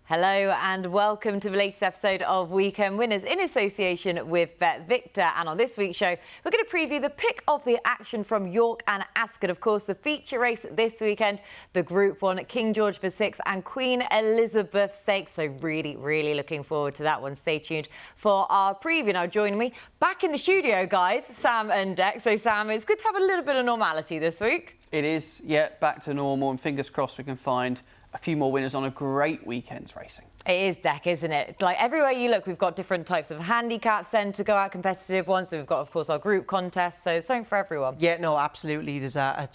Hello and welcome to the latest episode of Weekend Winners in association with BETVICTOR. And on this week's show, we're going to preview the pick of the action from York and Ascot. Of course, the feature race this weekend, the Group 1 King George VI and Queen Elizabeth Stakes. So really looking forward to that one. Stay tuned for our preview. Now joining me back in the studio, guys, Sam and Dec. So Sam, it's good to have a little bit of normality this week. It is, yeah, back to normal, and fingers crossed we can find a few more winners on a great weekend's racing. It is, Dec, isn't it? Like, everywhere you look, we've got different types of handicaps then to go out, competitive ones. So we've got, of course, our group contest. So it's something for everyone. Yeah, no, absolutely. It's a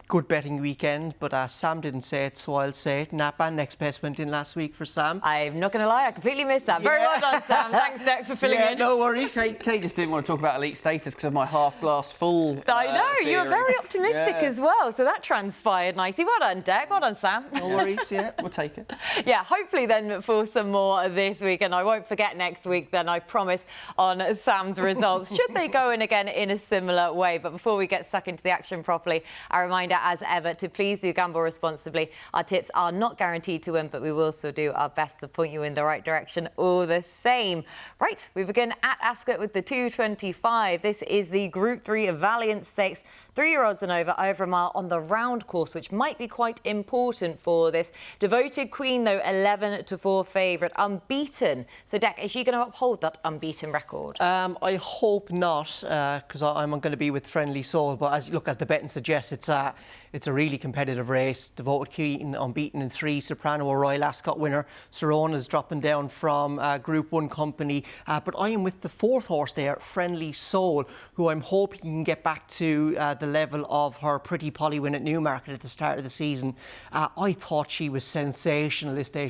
good betting weekend, but Sam didn't say it, so I'll say it. Napa, next best went in last week for Sam. I'm not going to lie, I completely missed that. Very well done, Sam. Thanks, Dec, for filling in. No worries. Kate just didn't want to talk about elite status because of my half-glass full I know, you were theory. very optimistic as well, so that transpired nicely. Well done, Dec. Well done, Sam. No worries, yeah. We'll take it. Yeah, hopefully then for some more this week, and I won't forget next week then, I promise, on Sam's results, should they go in again in a similar way. But before we get stuck into the action properly, a reminder as ever to please do gamble responsibly. Our tips are not guaranteed to win, but we will still do our best to point you in the right direction all the same. Right, we begin at Ascot with the 225. This is the Group 3 Valiant Stakes. 3-year-olds and over a mile on the round course, which might be quite important for this. Devoted Queen, though, 11-4 favourite, unbeaten. So, Dec, is she going to uphold that unbeaten record? I hope not, because I'm going to be with Friendly Soul. But as the betting suggests, it's a really competitive race. Devoted Queen unbeaten in 3. Soprano, a Royal Ascot winner. Serona's dropping down from Group 1 company. But I am with the 4th horse there, Friendly Soul, who I'm hoping can get back to the level of her Pretty Polly win at Newmarket at the start of the season. I thought she was sensational this day.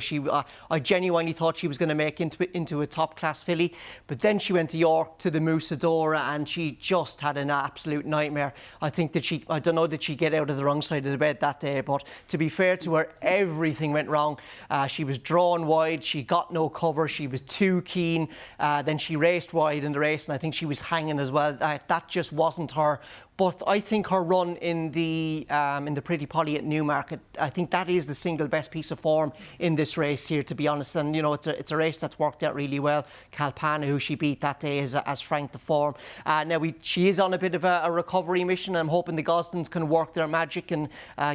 I genuinely thought she was going to make into a top-class filly, but then she went to York to the Musadora and she just had an absolute nightmare. I don't know that she get out of the wrong side of the bed that day, but to be fair to her, everything went wrong. She was drawn wide, she got no cover, she was too keen, then she raced wide in the race, and I think she was hanging as well. That just wasn't her. But I think her run in the Pretty Polly at Newmarket, I think that is the single best piece of form in this race here, to be honest. And, you know, it's a race that's worked out really well. Calpana, who she beat that day, has franked the form. Now, she is on a bit of a recovery mission. I'm hoping the Gosdens can work their magic and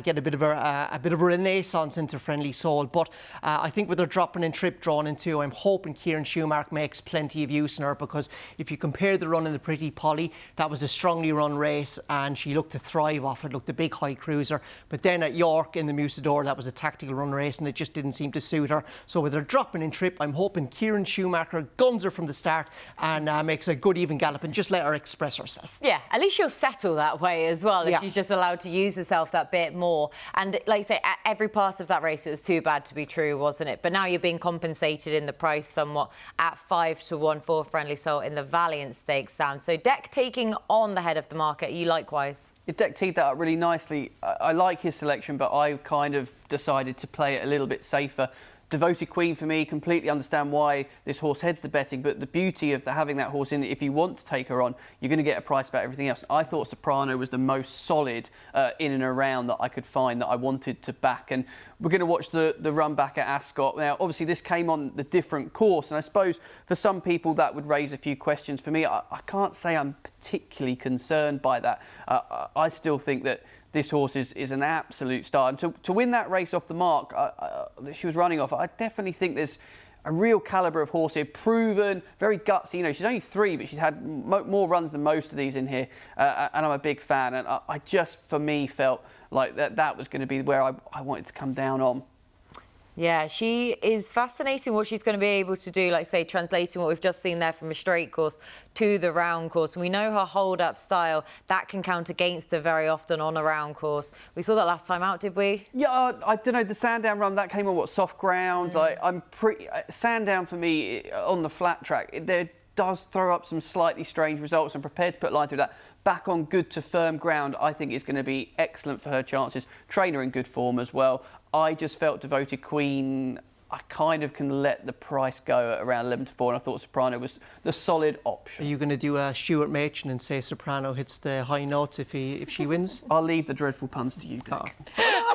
get a bit of a renaissance into Friendly Soul. But I think with her dropping in trip drawn in 2, I'm hoping Kieran Schumacher makes plenty of use in her, because if you compare the run in the Pretty Polly, that was a strongly run race, and she looked to thrive off it, looked a big high cruiser. But then at York in the Musador, that was a tactical run race and it just didn't seem to suit her. So with her dropping in trip, I'm hoping Kieran Schumacher guns her from the start and makes a good even gallop and just let her express herself. Yeah, at least she'll settle that way as well if she's just allowed to use herself that bit more. And like I say, at every part of that race, it was too bad to be true, wasn't it? But now you're being compensated in the price somewhat at 5-1 for Friendly Soul in the Valiant Stakes, Sam. So Dec taking on the head of the market, you likewise? Dec teed that up really nicely. I like his selection, but I kind of decided to play it a little bit safer. Devoted Queen, for me, completely understand why this horse heads to betting, but the beauty of having that horse in, if you want to take her on, you're going to get a price about everything else. I thought Soprano was the most solid in and around that I could find that I wanted to back, and we're going to watch the run back at Ascot. Now, obviously, this came on the different course, and I suppose for some people that would raise a few questions. For me, I can't say I'm particularly concerned by that. I still think that this horse is an absolute star. And to win that race off the mark that she was running off, I definitely think there's a real calibre of horse here, proven, very gutsy. You know, she's only 3, but she's had more runs than most of these in here, and I'm a big fan. And I just, for me, felt like that was going to be where I wanted to come down on. Yeah, she is fascinating what she's going to be able to do, like say, translating what we've just seen there from a straight course to the round course. And we know her hold-up style, that can count against her very often on a round course. We saw that last time out, did we? Yeah, I don't know, the Sandown run, that came on, soft ground? Like, Sandown, for me, on the flat track, there does throw up some slightly strange results. I'm prepared to put a line through that. Back on good to firm ground, I think is going to be excellent for her chances. Trainer in good form as well. I just felt Devoted Queen, I kind of can let the price go at around 11-4, and I thought Soprano was the solid option. Are you going to do a Stuart Machin and say Soprano hits the high notes if she wins? I'll leave the dreadful puns to you, Dec.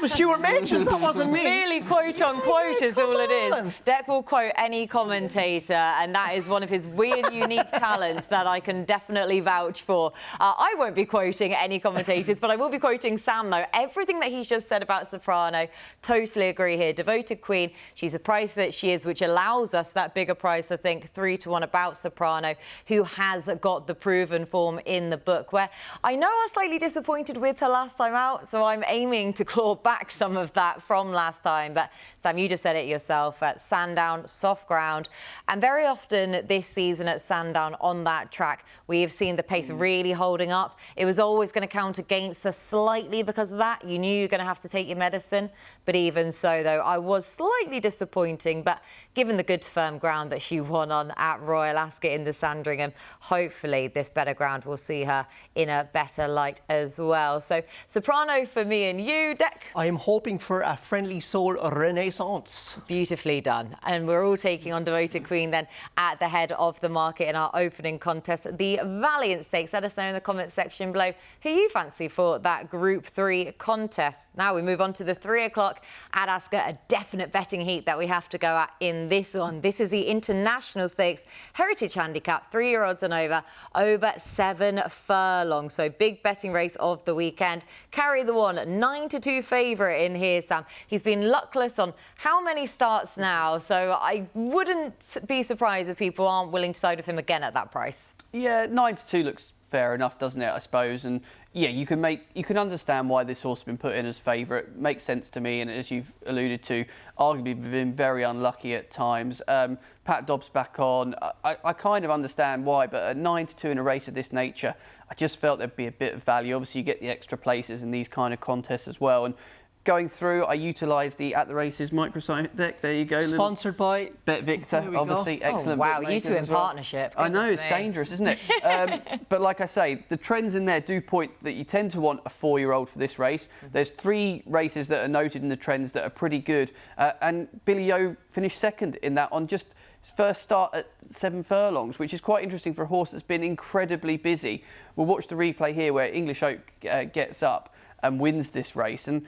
was Stuart Majors, that wasn't me. Really quote unquote is all it is. on. Dec will quote any commentator, and that is one of his weird, unique talents that I can definitely vouch for. I won't be quoting any commentators, but I will be quoting Sam, though. Everything that he's just said about Soprano, totally agree here. Devoted Queen, she's a price that she is, which allows us that bigger price, I think, 3-1 about Soprano, who has got the proven form in the book, where I know I was slightly disappointed with her last time out, so I'm aiming to claw back some of that from last time. But Sam, you just said it yourself, at Sandown, soft ground, and very often this season at Sandown on that track, we have seen the pace really holding up. It was always going to count against us slightly because of that. You knew you were going to have to take your medicine, but even so, though, I was slightly disappointing. But given the good firm ground that she won on at Royal Ascot in the Sandringham, hopefully this better ground will see her in a better light as well. So Soprano for me and you, Dec. I am hoping for a Friendly Soul renaissance. Beautifully done. And we're all taking on Devoted Queen then at the head of the market in our opening contest, the Valiant Stakes. Let us know in the comments section below who you fancy for that Group 3 contest. Now we move on to the 3 o'clock at Ascot, a definite betting heat that we have to go at in this one. This is the International Stakes Heritage Handicap, 3-year odds and over 7 furlongs. So big betting race of the weekend. Carry the one, 9-2 favourite in here, Sam. He's been luckless on how many starts now, so I wouldn't be surprised if people aren't willing to side with him again at that price. Yeah, 9-2 looks fair enough, doesn't it, I suppose? And yeah, you can understand why this horse has been put in as favourite. Makes sense to me, and as you've alluded to, arguably been very unlucky at times. Pat Dobbs back on. I kind of understand why, but at 9-2 in a race of this nature, I just felt there'd be a bit of value. Obviously, you get the extra places in these kind of contests as well. And going through, I utilised the At the Races microsite deck. There you go. Sponsored by BETVICTOR, obviously. Excellent. Oh, wow, you two in partnership. I know, it's dangerous, isn't it? But like I say, the trends in there do point that you tend to want a 4-year-old for this race. There's 3 races that are noted in the trends that are pretty good. And Billy Yo finished second in that on just his first start at 7 furlongs, which is quite interesting for a horse that's been incredibly busy. We'll watch the replay here where English Oak gets up and wins this race. And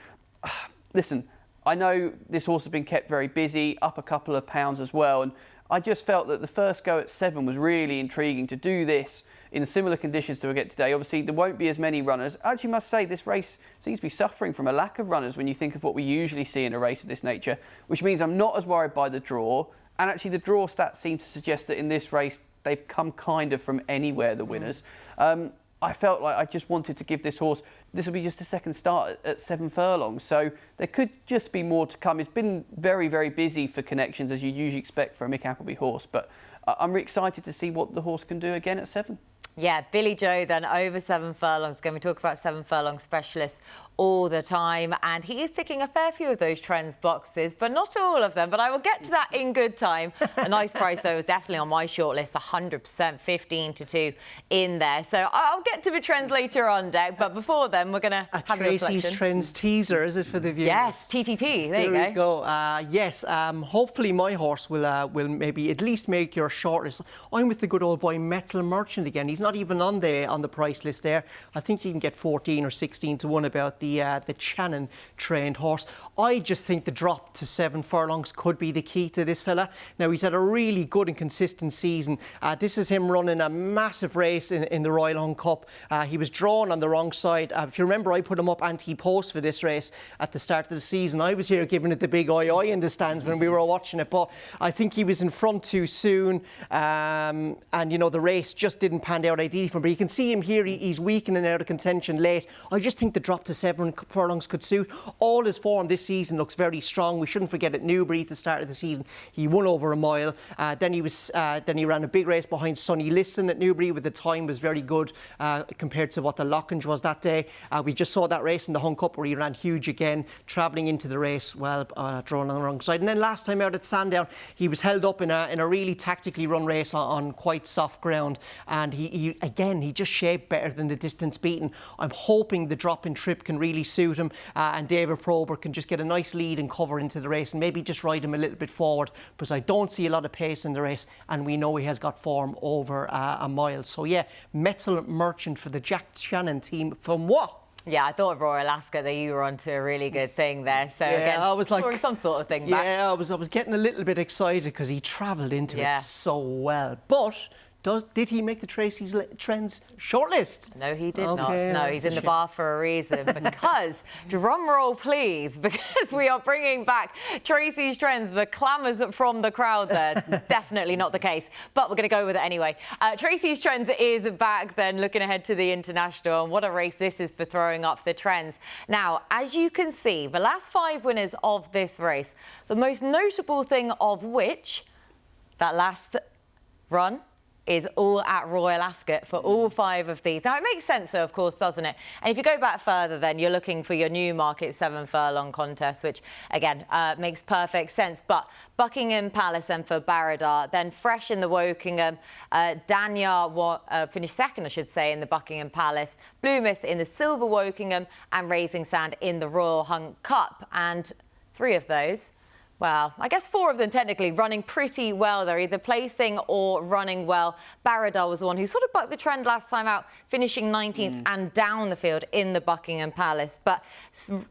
listen, I know this horse has been kept very busy, up a couple of pounds as well, and I just felt that the first go at 7 was really intriguing to do this in similar conditions to we get today. Obviously, there won't be as many runners. I actually must say this race seems to be suffering from a lack of runners when you think of what we usually see in a race of this nature, which means I'm not as worried by the draw. And actually, the draw stats seem to suggest that in this race, they've come kind of from anywhere, the winners. I felt like I just wanted to give this horse, this will be just a second start at 7 furlongs, so there could just be more to come. It's been very, very busy for connections, as you usually expect for a Mick Appleby horse, but I'm really excited to see what the horse can do again at 7. Yeah, Billy Joe then over 7 furlongs. Again, we talk about 7 furlong specialists all the time, and he is ticking a fair few of those trends boxes, but not all of them. But I will get to that in good time. A nice price, though, is definitely on my shortlist, 100%, 15-2 in there. So I'll get to the trends later on, Dec, but before then, we're going to have your selection. Tracey's Trends teaser, is it, for the viewers? Yes, TTT, there you go. Yes, hopefully my horse will maybe at least make your shortlist. I'm with the good old boy Metal Merchant again. He's not even on the price list there. I think you can get 14 or 16 to 1 about the Channon trained horse. I just think the drop to 7 furlongs could be the key to this fella. Now, he's had a really good and consistent season. This is him running a massive race in the Royal Hunt Cup. He was drawn on the wrong side. If you remember, I put him up anti-post for this race at the start of the season. I was here giving it the big oi in the stands when we were watching it, but I think he was in front too soon, and you know, the race just didn't pan out ideally for him. But you can see him here, he's weakening out of contention late. I just think the drop to 7 furlongs could suit. All his form this season looks very strong. We shouldn't forget at Newbury at the start of the season, he won over a mile. Then he ran a big race behind Sonny Liston at Newbury, with the time was very good compared to what the Lockinge was that day. We just saw that race in the Hunt Cup where he ran huge again, travelling into the race, drawn on the wrong side. And then last time out at Sandown, he was held up in a really tactically run race on quite soft ground, and he just shaped better than the distance beaten. I'm hoping the drop in trip can really suit him, and David Probert can just get a nice lead and cover into the race and maybe just ride him a little bit forward, because I don't see a lot of pace in the race, and we know he has got form over a mile. So yeah, Metal Merchant for the Jack Shannon team from what? Yeah, I thought Royal Ascot that you were onto a really good thing there. So Yeah, again, I was like, scoring some sort of thing back. Yeah, I was getting a little bit excited because he travelled into it so well. But did he make the Tracey's Trends shortlist? No, he did not. Okay, No, he's in the bar for a reason. Because, drum roll please, because we are bringing back Tracey's Trends. The clamours from the crowd there, definitely not the case. But we're going to go with it anyway. Tracey's Trends is back then, looking ahead to the International. And what a race this is for throwing up the trends. Now, as you can see, the last 5 winners of this race, the most notable thing of which, that last run, is all at Royal Ascot for all 5 of these. Now, it makes sense, though, of course, doesn't it? And if you go back further, then you're looking for your Newmarket 7 furlong contest, which, again, makes perfect sense. But Buckingham Palace then for Baradar, then fresh in the Wokingham. Danya finished second, I should say, in the Buckingham Palace. Blue Mist in the Silver Wokingham and Raising Sand in the Royal Hunt Cup. And 3 of those, well, I guess 4 of them technically running pretty well. They're either placing or running well. Baradar was the one who sort of bucked the trend last time out, finishing 19th and down the field in the Buckingham Palace. But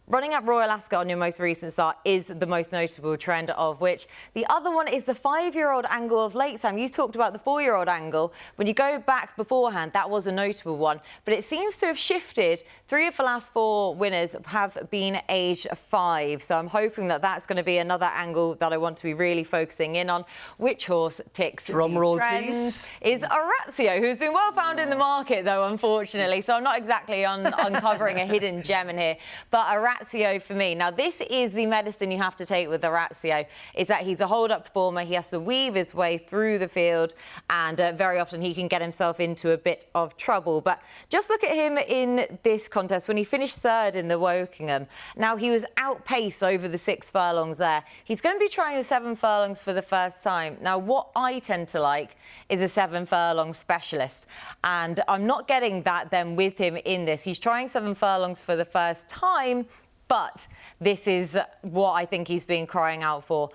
running at Royal Ascot on your most recent start is the most notable trend of which. The other one is the 5-year-old angle of late, Sam. You talked about the 4-year-old angle. When you go back beforehand, that was a notable one. But it seems to have shifted. 3 of the last 4 winners have been age 5. So I'm hoping that that's going to be another angle that I want to be really focusing in on. Which horse ticks drum roll, trends please? Is Orazio, who's been well found in the market, though, unfortunately. So I'm not exactly uncovering a hidden gem in here. But Orazio for me. Now, this is the medicine you have to take with Orazio, is that he's a hold-up performer. He has to weave his way through the field, and very often he can get himself into a bit of trouble. But just look at him in this contest when he finished 3rd in the Wokingham. Now, he was outpaced over the 6 furlongs there. He's going to be trying the 7 furlongs for the first time. Now, what I tend to like is a 7 furlong specialist. And I'm not getting that then with him in this. He's trying 7 furlongs for the first time, but this is what I think he's been crying out for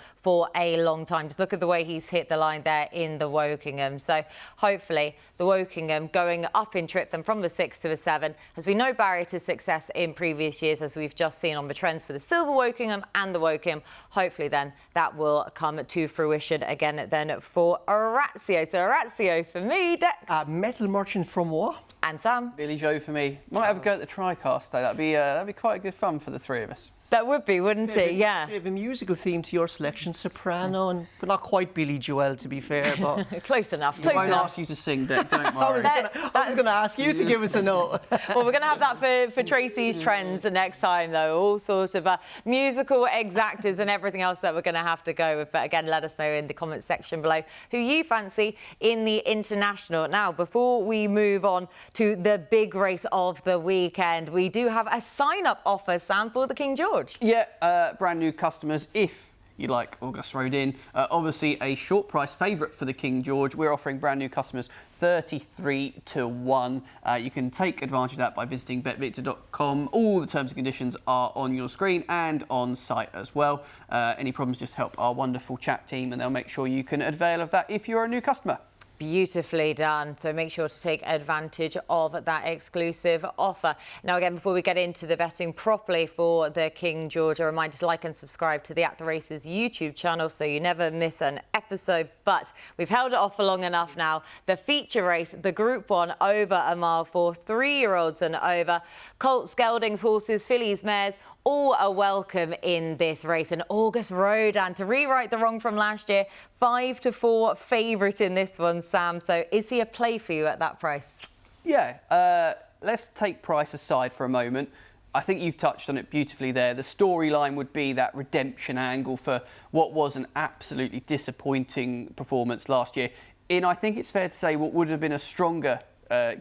a long time. Just look at the way he's hit the line there in the Wokingham. So hopefully the Wokingham going up in trip then from the 6 to the 7. As we know, barrier to success in previous years, as we've just seen on the trends for the Silver Wokingham and the Wokingham. Hopefully then that will come to fruition again then for Orazio. So Orazio for me, Dec. Metal Merchant from what? And Sam. Billy Joe for me. Might have a go at the TriCast day. That'd be quite good fun for the 3 of us. That would be, wouldn't it? Yeah. Bit of a musical theme to your selection, soprano, but not quite Billy Joel, to be fair. But Close enough. I Close won't enough. ask you to sing, Dec, don't worry. I was going to ask you to give us a note. Well, we're going to have that for Tracey's Trends the next time, though. All sorts of musical exactas and everything else that we're going to have to go with. But again, let us know in the comments section below who you fancy in the International. Now, before we move on to the big race of the weekend, we do have a sign-up offer, Sam, for the King George. Yeah, brand new customers, if you like Auguste Rodin, obviously a short price favourite for the King George. We're offering brand new customers 33 to 1. You can take advantage of that by visiting BETVICTOR.com. All the terms and conditions are on your screen and on site as well. Any problems, just help our wonderful chat team and they'll make sure you can avail of that if you're a new customer. Beautifully done. So make sure to take advantage of that exclusive offer. Now, again, before we get into the betting properly for the King George, a reminder to like and subscribe to the At The Races YouTube channel so you never miss an episode. But we've held it off for long enough now. The feature race, the Group 1 over a mile for 3-year-olds and over. Colts, geldings, horses, fillies, mares, all are welcome in this race. And Auguste Rodin, to rewrite the wrong from last year, 5-4 favourite in this one, Sam. So is he a play for you at that price? Yeah, let's take price aside for a moment. I think you've touched on it beautifully there. The storyline would be that redemption angle for what was an absolutely disappointing performance last year. I think it's fair to say what would have been a stronger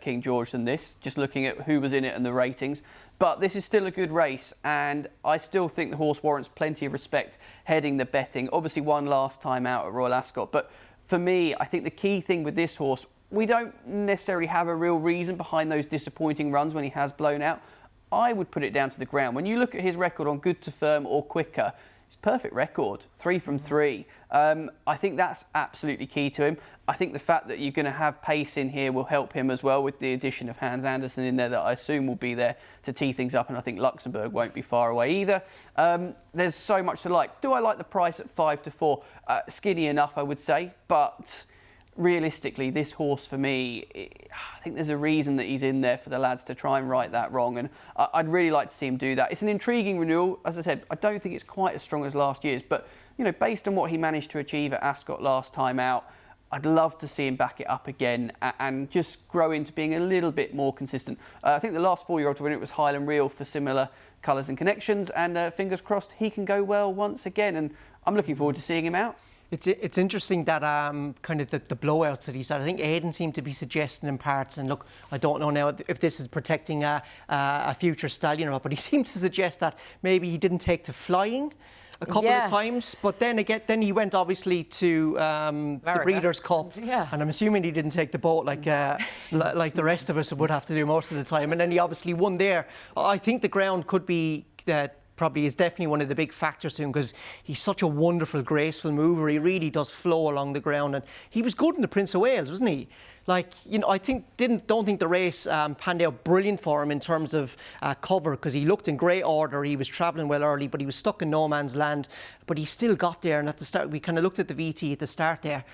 King George than this, just looking at who was in it and the ratings. But this is still a good race, and I still think the horse warrants plenty of respect heading the betting. Obviously won last time out at Royal Ascot, but for me, I think the key thing with this horse, we don't necessarily have a real reason behind those disappointing runs when he has blown out. I would put it down to the ground. When you look at his record on Good to Firm or Quicker, It's perfect record, 3 from 3. I think that's absolutely key to him. I think the fact that you're going to have pace in here will help him as well, with the addition of Hans Andersen in there that I assume will be there to tee things up, and I think Luxembourg won't be far away either. There's so much to like. Do I like the price at 5-4? Skinny enough, I would say, but realistically, this horse for me, I think there's a reason that he's in there for the lads to try and right that wrong, and I'd really like to see him do that. It's an intriguing renewal. As I said, I don't think it's quite as strong as last year's, but you know, based on what he managed to achieve at Ascot last time out, I'd love to see him back it up again and just grow into being a little bit more consistent. I think the last 4-year-old to win it was Highland Reel for similar colours and connections, and fingers crossed he can go well once again, and I'm looking forward to seeing him out. It's interesting that kind of the blowouts that he's had. I think Aidan seemed to be suggesting in parts, and look, I don't know now if this is protecting a future stallion or not, but he seemed to suggest that maybe he didn't take to flying a couple of times, but then he went obviously to the Breeders' Cup, and I'm assuming he didn't take the boat like the rest of us would have to do most of the time, and then he obviously won there. I think the ground could be probably is definitely one of the big factors to him, because he's such a wonderful, graceful mover. He really does flow along the ground, and he was good in the Prince of Wales, wasn't he? Like, you know, I don't think the race panned out brilliant for him in terms of cover, because he looked in great order. He was travelling well early, but he was stuck in no man's land. But he still got there, and at the start, we kind of looked at the VT at the start there.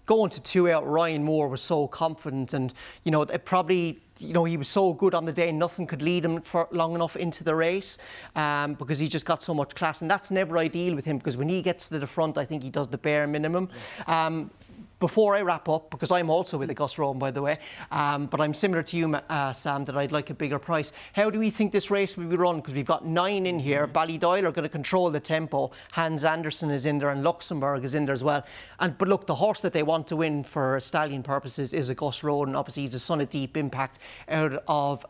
Going to 2 out, Ryan Moore was so confident, and you know, it probably, you know, he was so good on the day, nothing could lead him for long enough into the race, because he just got so much class, and that's never ideal with him, because when he gets to the front, I think he does the bare minimum. Yes. Before I wrap up, because I'm also with Auguste Rodin, by the way, but I'm similar to you, Sam, that I'd like a bigger price. How do we think this race will be run? Because we've got 9 in here. Ballydoyle are going to control the tempo. Hans Andersen is in there, and Luxembourg is in there as well. But look, the horse that they want to win for stallion purposes is Auguste Rodin. Obviously, he's the son of Deep Impact out of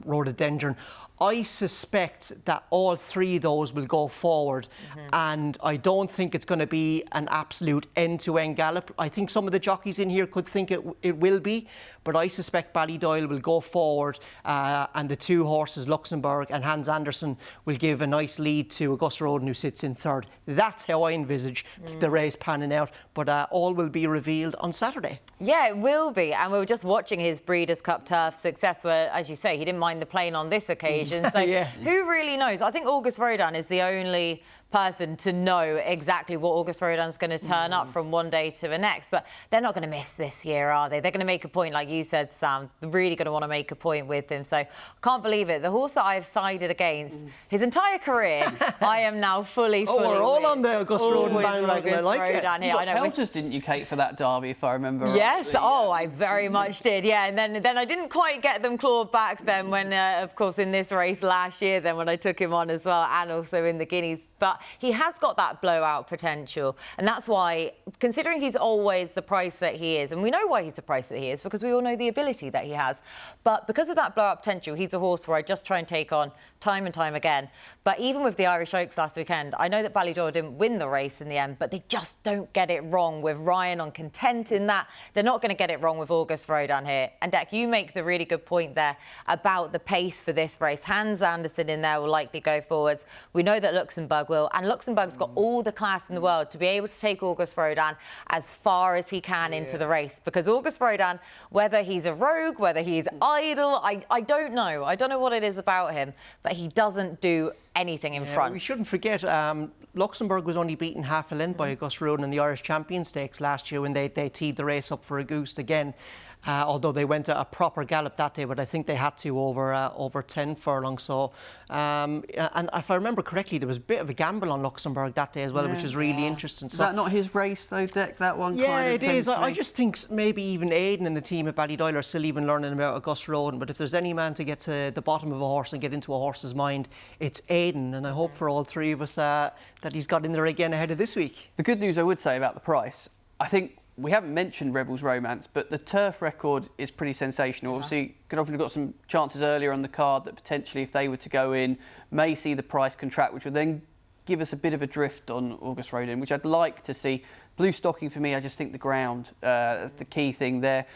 Rhododendron. I suspect that all 3 of those will go forward, and I don't think it's going to be an absolute end-to-end gallop. I think some of the jockeys in here could think it will be, but I suspect Ballydoyle will go forward, and the 2 horses, Luxembourg and Hans Andersen, will give a nice lead to Auguste Rodin, who sits in 3rd. That's how I envisage the race panning out, but all will be revealed on Saturday. Yeah, it will be, and we were just watching his Breeders' Cup Turf success, where, as you say, he didn't mind the plane on this occasion. So who really knows? I think Auguste Rodin is the only person to know exactly what Auguste Rodin's going to turn up from one day to the next. But they're not going to miss this year, are they? They're going to make a point, like you said, Sam. They're really going to want to make a point with him. So I can't believe it. The horse that I've sided against his entire career, I am now fully we're all on the Auguste Rodin bandwagon. I like it. You got pelters, didn't you, Kate, for that derby, if I remember Yes, rightly. oh, I very much did, yeah. And then I didn't quite get them clawed back then when, of course, in this race last year, then when I took him on as well, and also in the Guineas. But he has got that blowout potential, and that's why, considering he's always the price that he is, and we know why he's the price that he is, because we all know the ability that he has, but because of that blowout potential, he's a horse where I just try and take on time and time again. But even with the Irish Oaks last weekend, I know that Ballydoyle didn't win the race in the end, but they just don't get it wrong with Ryan on content in that. They're not going to get it wrong with Auguste Rodin here. And Dec, you make the really good point there about the pace for this race. Hans Andersen in there will likely go forwards. We know that Luxembourg will, and Luxembourg's got all the class in the world to be able to take Auguste Rodin as far as he can into the race, because Auguste Rodin, whether he's a rogue, whether he's idle, I don't know. I don't know what it is about him, but he doesn't do anything in front. We shouldn't forget, Luxembourg was only beaten half a length by Auguste Rodin in the Irish Champion Stakes last year when they teed the race up for Auguste again. Although they went a proper gallop that day, but I think they had to over 10 furlongs. So, and if I remember correctly, there was a bit of a gamble on Luxembourg that day as well, which was really interesting. Is that not his race though, Dec? That one? Yeah, kind of it is. I just think maybe even Aidan and the team at Ballydoyle are still even learning about Auguste Rodin. But if there's any man to get to the bottom of a horse and get into a horse's mind, it's Aidan. And I hope for all 3 of us that he's got in there again ahead of this week. The good news I would say about the price, I think we haven't mentioned Rebels Romance, but the turf record is pretty sensational. Obviously, Godolphin have got some chances earlier on the card that potentially, if they were to go in, may see the price contract, which would then give us a bit of a drift on Auguste Rodin, which I'd like to see. Blue stocking for me, I just think the ground is the key thing there.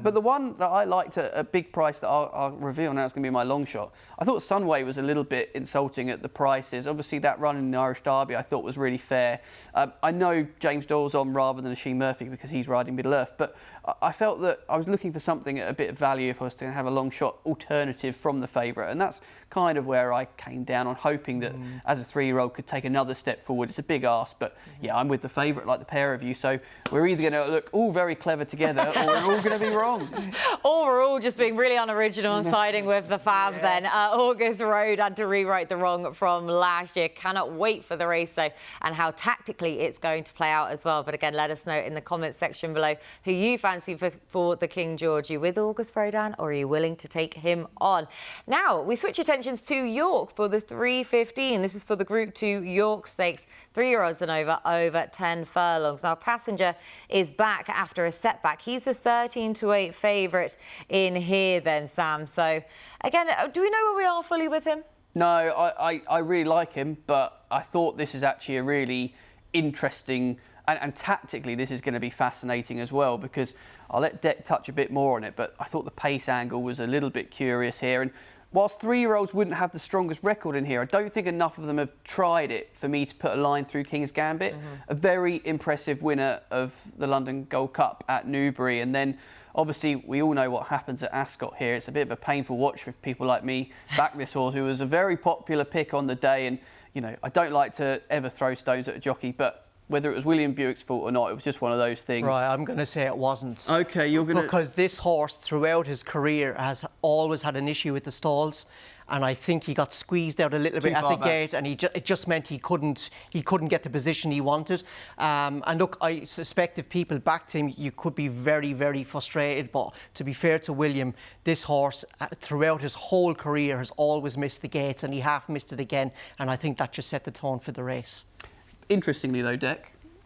But the one that I liked at a big price that I'll reveal now is going to be my long shot. I thought Sunway was a little bit insulting at the prices. Obviously, that run in the Irish Derby I thought was really fair. I know James Doyle's on rather than Sheen Murphy because he's riding Middle Earth, but I felt that I was looking for something at a bit of value if I was to have a long shot alternative from the favourite, and that's kind of where I came down on, hoping that as a 3-year-old could take another step forward. It's a big ask, but yeah, I'm with the favourite like the pair of you, so we're either going to look all very clever together or we're all going to be wrong. Or we're all just being really unoriginal and siding with the Fab then. Auguste Rodin had to rewrite the wrong from last year. Cannot wait for the race though, and how tactically it's going to play out as well. But again, let us know in the comments section below who you fancy for the King George. Are you with Auguste Rodin or are you willing to take him on? Now, we switch attentions to York for the 3:15. This is for the Group 2 York Stakes. 3-year-olds and over 10 furlongs. Now, Passenger is back after a setback. He's a 13-8 favourite in here then, Sam. So, again, do we know where we are fully with him? No, I really like him, but I thought this is actually a really interesting and tactically this is going to be fascinating as well, because I'll let Dec touch a bit more on it, but I thought the pace angle was a little bit curious here. And whilst 3-year-olds wouldn't have the strongest record in here, I don't think enough of them have tried it for me to put a line through King's Gambit. A very impressive winner of the London Gold Cup at Newbury, and then obviously we all know what happens at Ascot here. It's a bit of a painful watch for people like me. Back this horse, who was a very popular pick on the day, and you know, I don't like to ever throw stones at a jockey, but whether it was William Buick's fault or not, it was just one of those things. Right, I'm going to say it wasn't. OK, you're going to... Because this horse, throughout his career, has always had an issue with the stalls, and I think he got squeezed out a little bit at the gate, and it just meant he couldn't get the position he wanted. And look, I suspect if people backed him, you could be very, very frustrated. But to be fair to William, this horse, throughout his whole career, has always missed the gates, and he half missed it again. And I think that just set the tone for the race. Interestingly though, Dec,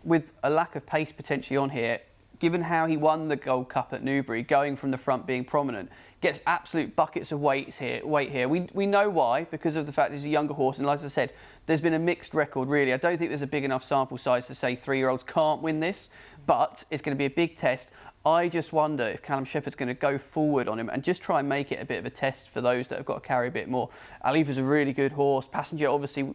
with a lack of pace potentially on here, given how he won the Gold Cup at Newbury, going from the front being prominent, gets absolute buckets of weight here. We know why, because of the fact he's a younger horse, and as I said, there's been a mixed record really. I don't think there's a big enough sample size to say 3-year-olds can't win this, but it's going to be a big test. I just wonder if Callum Shepherd's going to go forward on him and just try and make it a bit of a test for those that have got to carry a bit more. Alifa's a really good horse. Passenger, obviously,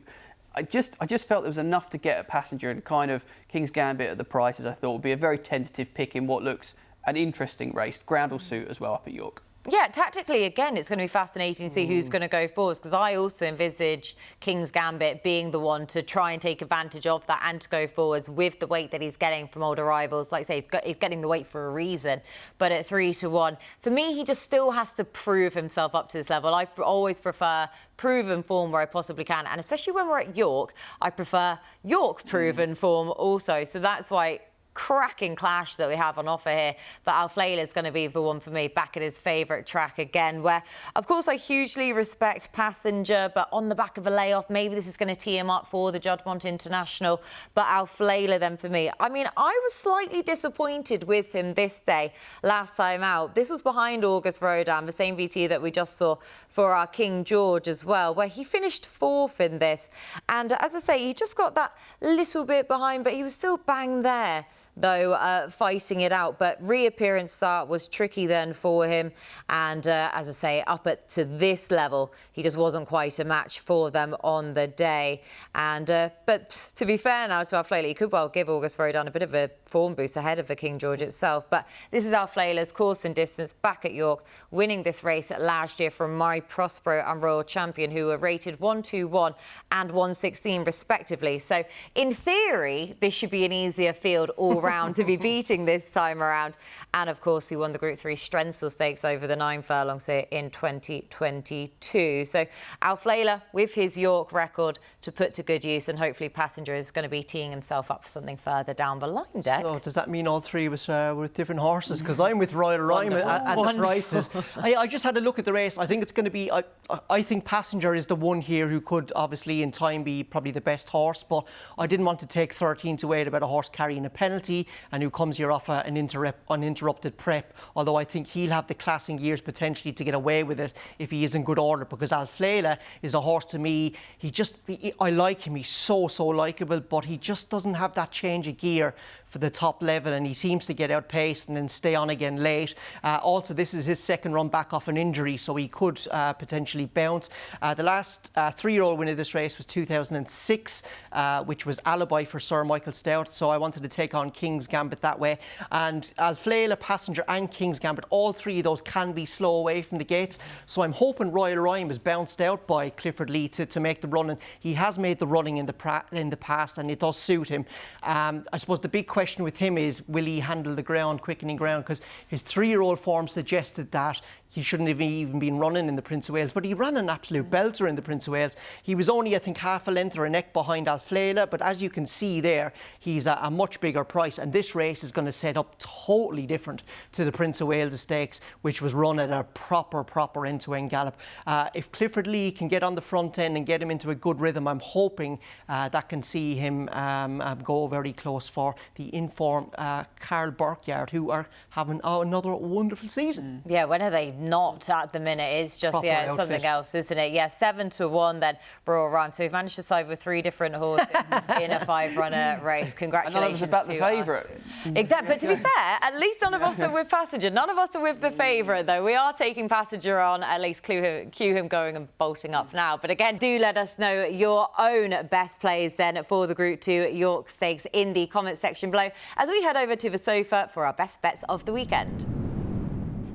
I just felt there was enough to get a Passenger, and kind of King's Gambit at the prices I thought would be a very tentative pick in what looks an interesting race. Ground will suit as well up at York. Yeah, tactically, again, it's going to be fascinating to see who's going to go forwards, because I also envisage King's Gambit being the one to try and take advantage of that and to go forwards with the weight that he's getting from older rivals. Like I say, he's getting the weight for a reason, but at 3-1, for me, he just still has to prove himself up to this level. I always prefer proven form where I possibly can, and especially when we're at York, I prefer York proven form also. So that's why cracking clash that we have on offer here, but Alflaila is going to be the one for me, back at his favourite track again, where of course I hugely respect Passenger, but on the back of a layoff, maybe this is going to tee him up for the Judgmont International. But Alflaila then for me, I mean, I was slightly disappointed with him this day last time out. This was behind Auguste Rodin, the same VT that we just saw for our King George as well, where he finished 4th in this, and as I say, he just got that little bit behind, but he was still bang there though, fighting it out. But reappearance start was tricky then for him, and as I say, up to this level, he just wasn't quite a match for them on the day. And but to be fair now to Alflaila, he could well give Auguste Rodin a bit of a form boost ahead of the King George itself. But this is Alflaila's course and distance back at York, winning this race last year from My Prospero and Royal Champion, who were rated 121 and 116 respectively. So in theory, this should be an easier field all round to be beating this time around. And of course, he won the Group 3 Strensel Stakes over the 9 furlongs here in 2022. So Alflaila with his York record to put to good use, and hopefully Passenger is going to be teeing himself up for something further down the line, Dec. So does that mean all three of us were with different horses? Because I'm with Royal Rhyme at the prices. I just had a look at the race. I think it's going to be, I think Passenger is the one here who could obviously in time be probably the best horse, but I didn't want to take 13-8 about a horse carrying a penalty. quality and who comes here off an uninterrupted prep, although I think he'll have the classing years potentially to get away with it if he is in good order, because Alflela is a horse to me. I like him. He's so likeable, but he just doesn't have that change of gear for the top level, and he seems to get outpaced and then stay on again late. Also, this is his second run back off an injury, so he could potentially bounce. The last 3-year-old win of this race was 2006, which was Alibi for Sir Michael Stout, so I wanted to take on King's Gambit that way. And Alflela, Passenger and King's Gambit, all three of those can be slow away from the gates, so I'm hoping Royal Rhyme is bounced out by Clifford Lee to make the run, and he has made the running in the past, and it does suit him. I suppose the big question with him is, will he handle the ground, quickening ground? Because his 3-year-old form suggested that he shouldn't have even been running in the Prince of Wales, but he ran an absolute belter in the Prince of Wales. He was only, I think, half a length or a neck behind Alflela, but as you can see there, he's a much bigger price, and this race is going to set up totally different to the Prince of Wales Stakes, which was run at a proper end-to-end gallop. If Clifford Lee can get on the front end and get him into a good rhythm, I'm hoping that can see him go very close for the informed Carl Burkyard, who are having another wonderful season. Yeah, when are they not at the minute? It's just, Proper yeah, something else, isn't it? Yeah, 7-1 then, Royal Rhyme. So we've managed to side with 3 different horses in a 5-runner race. Congratulations. And none of us about the favourite. Exactly. But to be fair, at least none of us are with Passenger. None of us are with the favourite, though. We are taking Passenger on, at least cue him going and bolting up now. But again, do let us know your own best plays then for the Group 2 York Stakes in the comment section below, as we head over to the sofa for our best bets of the weekend.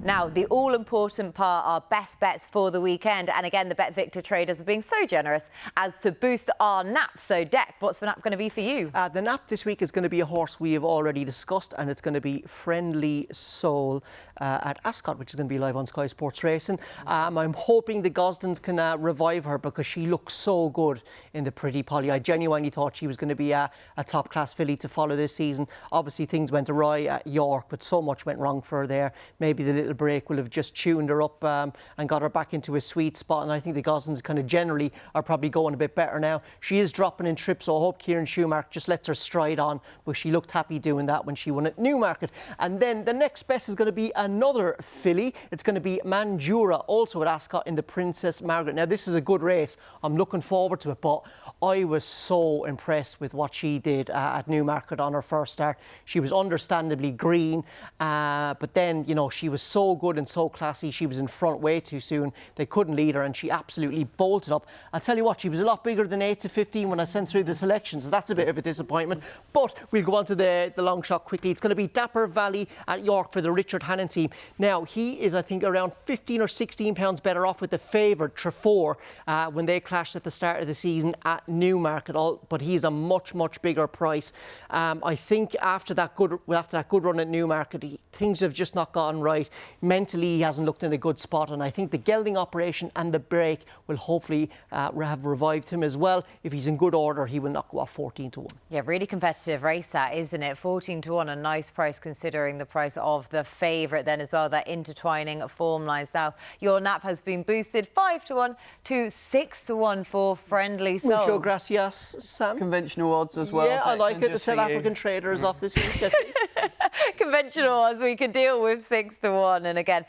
Now, the all-important part, our best bets for the weekend. And again, the BetVictor traders are being so generous as to boost our nap. So, Dec, what's the nap going to be for you? The nap this week is going to be a horse we have already discussed, and it's going to be Friendly Soul at Ascot, which is going to be live on Sky Sports Racing. I'm hoping the Gosdens can revive her, because she looks so good in the Pretty Polly. I genuinely thought she was going to be a top-class filly to follow this season. Obviously, things went awry at York, but so much went wrong for her there. Maybe the little break will have just tuned her up and got her back into a sweet spot, and I think the Gosdens kind of generally are probably going a bit better now. She is dropping in trips, so I hope Kieran Schumacher just lets her stride on, but she looked happy doing that when she won at Newmarket. And then the next best is going to be another filly. It's going to be Mandura, also at Ascot in the Princess Margaret. Now, this is a good race. I'm looking forward to it, but I was so impressed with what she did at Newmarket on her first start. She was understandably green, but then, you know, she was so good and so classy. She was in front way too soon. They couldn't lead her, and she absolutely bolted up. I'll tell you what, she was a lot bigger than 8-15 when I sent through the selections. So that's a bit of a disappointment. But we'll go on to the long shot quickly. It's going to be Dapper Valley at York for the Richard Hannon team. Now, he is, I think, around 15 or 16 pounds better off with the favourite Trefor when they clashed at the start of the season at Newmarket. But he's a much bigger price. I think after that good run at Newmarket, things have just not gone right. Mentally, he hasn't looked in a good spot, and I think the gelding operation and the break will hopefully have revived him as well. If he's in good order, he will not go off 14-1. Yeah, really competitive race that, isn't it? 14-1, a nice price considering the price of the favourite then as well, that intertwining form lines. Now, your nap has been boosted 5-1 to 6-1 for Friendly Soul. Mucho gracias, Sam. Conventional odds as well. Yeah, I like it. The South African trader is off this week. Conventional odds, we can deal with 6-1. And again,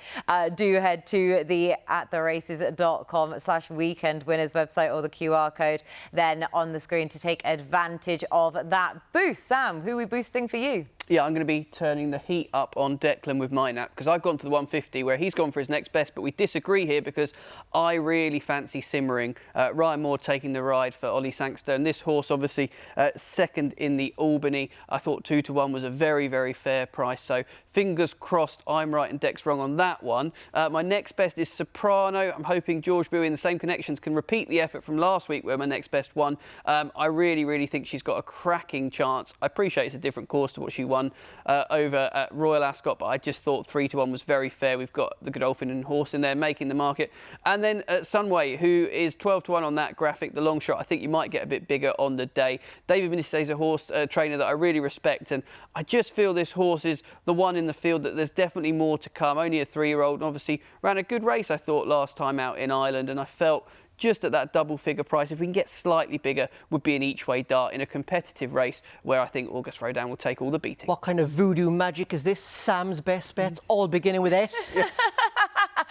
do head to the attheraces.com/weekend winners website or the QR code then on the screen to take advantage of that boost. Sam, who are we boosting for you? Yeah, I'm going to be turning the heat up on Declan with my nap, because I've gone to the 150 where he's gone for his next best, but we disagree here because I really fancy Simmering. Ryan Moore taking the ride for Ollie Sankstone. This horse obviously second in the Albany. I thought 2-1 was a very fair price, so fingers crossed I'm right and Dec's wrong on that one. My next best is Soprano. I'm hoping George Bowie in the same connections can repeat the effort from last week where my next best won. I really think she's got a cracking chance. I appreciate it's a different course to what she won over at Royal Ascot, but I just thought 3-1 was very fair. We've got the Godolphin horse in there making the market. And then Sunway, who is 12-1 on that graphic, the long shot. I think you might get a bit bigger on the day. David Minister is a horse trainer that I really respect, and I just feel this horse is the one in the field that there's definitely more to come. Only a 3-year-old, and obviously ran a good race, I thought, last time out in Ireland, and I felt just at that double figure price. If we can get slightly bigger, would be an each way dart in a competitive race where I think Auguste Rodin will take all the beating. What kind of voodoo magic is this? Sam's best bets, all beginning with S.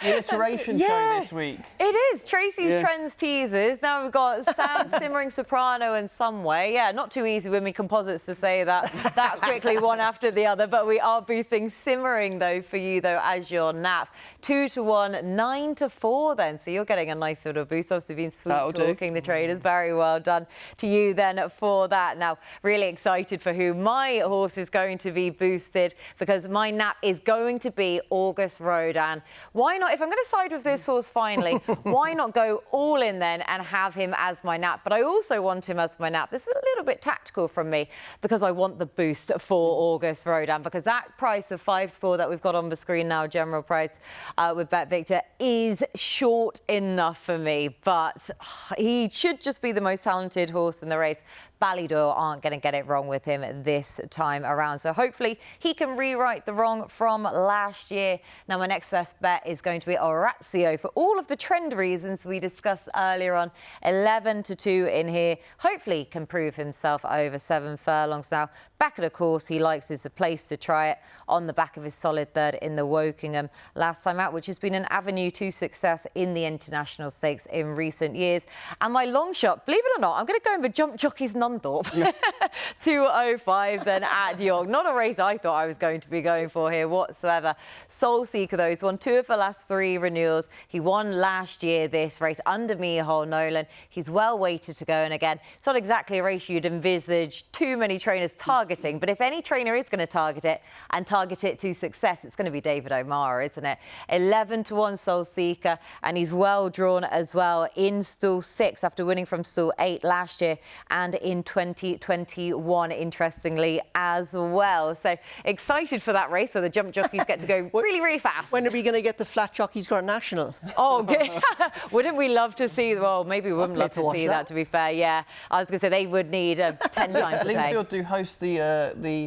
The alliteration show this week. It is. Tracey's Trends teasers. Now we've got Sam simmering soprano in some way. Yeah, not too easy with me composites to say that quickly, one after the other. But we are boosting simmering, though, for you, though, as your nap. 2 to 1, 9 to 4, then. So you're getting a nice little boost. Obviously, been sweet talking the traders. Very well done to you, then, for that. Now, really excited for who my horse is going to be boosted, because my nap is going to be Auguste Rodin. Why not? If I'm going to side with this horse finally, why not go all in then and have him as my nap? But I also want him as my nap. This is a little bit tactical from me, because I want the boost for Auguste Rodin, because that price of 5 to 4 that we've got on the screen now, general price with BetVictor, is short enough for me. But he should just be the most talented horse in the race. Ballydor aren't going to get it wrong with him this time around. So hopefully he can rewrite the wrong from last year. Now, my next best bet is going to be Orazio for all of the trend reasons we discussed earlier on. 11 to 2 in here. Hopefully can prove himself over 7 furlongs now. Back of the course he likes is a place to try it on the back of his solid third in the Wokingham last time out, which has been an avenue to success in the international stakes in recent years. And my long shot, believe it or not, I'm going to go in with Jump Jockey's Nunthorpe. 205 then at York. Not a race I thought I was going to be going for here whatsoever. Soul Seeker, though, he's won 2 of the last 3 renewals. He won last year this race under Mihal Nolan. He's well weighted to go. And again, it's not exactly a race you'd envisage too many trainers targeting, but if any trainer is going to target it and target it to success, it's going to be David O'Mara, isn't it? 11 to 1 Soul Seeker, and he's well drawn as well in stall 6 after winning from stall 8 last year and in 2021, interestingly, as well. So excited for that race where the jump jockeys get to go really, really fast. When are we going to get the flat jockeys got national? Oh, wouldn't we love to see? Well, maybe we wouldn't love to see that, to be fair. Yeah, I was going to say they would need 10 times a day. Lingfield do host the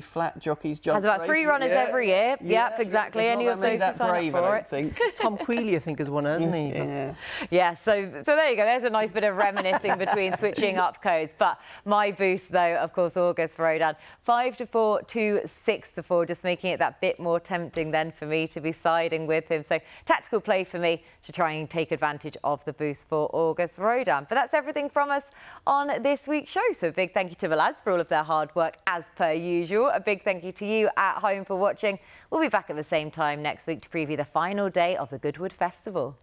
flat jockeys jump. Has about 3 runners every year. Yep, exactly. Any of those who sign up for it. Think. Tom Quealy, I think, is one, hasn't he? Yeah. So there you go. There's a nice bit of reminiscing between switching up codes. But my boost, though, of course, Auguste Rodin, 5 to 4 to 6 to 4, just making it that bit more tempting then for me to be siding with him. So tactical play for me to try and take advantage of the boost for Auguste Rodin. But that's everything from us on this week's show. So a big thank you to the lads for all of their hard work as per usual. A big thank you to you at home for watching. We'll be back at the same time next week to preview the final day of the Goodwood Festival.